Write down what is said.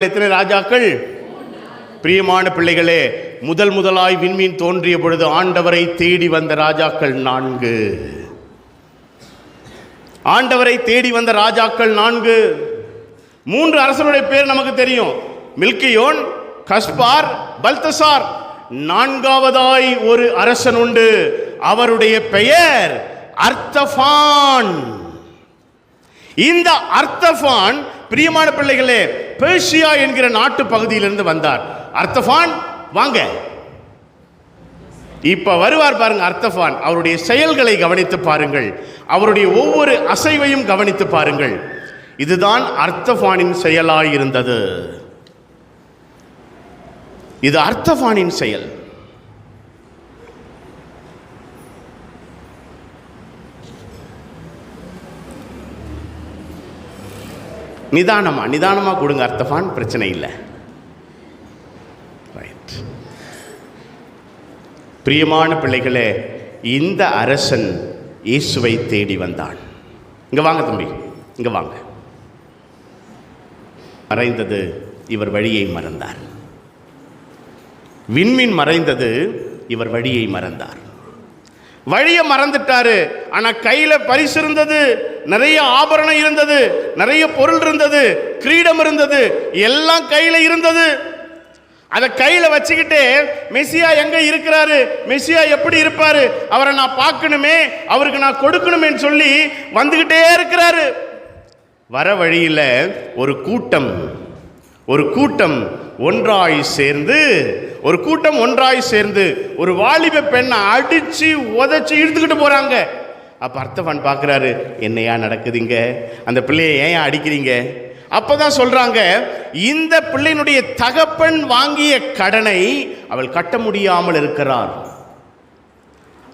எத்தனை ராஜாக்கள்? பிரியமான பிள்ளைகளே, முதலாய் விண்மீன் தோன்றிய பொழுது ஆண்டவரை தேடி வந்த ராஜாக்கள் 4. ஆண்டவரை தேடி வந்த ராஜாக்கள் 4. 3 அரசருடைய பேர் நமக்கு தெரியும். மில்கியோன், கஸ்பார், பல்தசார். 4வதாய் ஒரு அரசன் உண்டு. அவருடைய பெயர் அர்த்தபான். இந்த அர்த்தபான் பிரியமான பிள்ளைகளே பெர்சியா என்கிற நாட்டு பகுதியிலிருந்து வந்தார். அர்த்தபான் வாங்க, இப்ப வருவார் பாருங்க. அர்த்தபான் அவருடைய செயல்களை கவனித்து பாருங்கள், அவருடைய ஒவ்வொரு அசைவையும் கவனித்து பாருங்கள். இதுதான் அர்த்தபானின் செயலாயிருந்தது. இது அர்த்தபானின் செயல். நிதானமா கொடுங்க அர்த்தபான், பிரச்சனை இல்லை. ரைட். பிரியமான பிள்ளைகளே, இந்த அரசன் இயேசுவை தேடி வந்தான். இங்க வாங்க தம்பி, இங்க வாங்க. மறைந்தது, இவர் வழியை மறந்தார். விண்மீன் மறைந்தது, இவர் வழியை மறந்தார். வழியை மறந்துட்டாரு. ஆனா கையில பரிசு இருந்தது, நிறைய ஆபரணம் இருந்தது, நிறைய பொருள் இருந்தது, கிரீடம் இருந்தது, எல்லாம் கையில இருந்தது. அதை கையில வச்சுக்கிட்டு மெசியா எங்க இருக்கிறாரு, மெசியா எப்படி இருப்பாரு, அவரை நான் பார்க்கணுமே, அவருக்கு நான் கொடுக்கணுமேன்னு சொல்லி வந்துகிட்டே இருக்கிறாரு. வர வழியில ஒரு கூட்டம் ஒன்றாய் சேர்ந்து ஒரு வாலிப பெண்ணை அடிச்சு உதைச்சு இழுத்துக்கிட்டு போறாங்க. அப்ப அர்த்தபான் பார்க்கிறாரு, என்னையா நடக்குதுங்க, அந்த பிள்ளையை ஏன் அடிக்கிறீங்க? அப்பதான் சொல்றாங்க, இந்த பிள்ளையினுடைய தகப்பன் வாங்கிய கடனை அவள் கட்ட முடியாமல் இருக்கிறார்.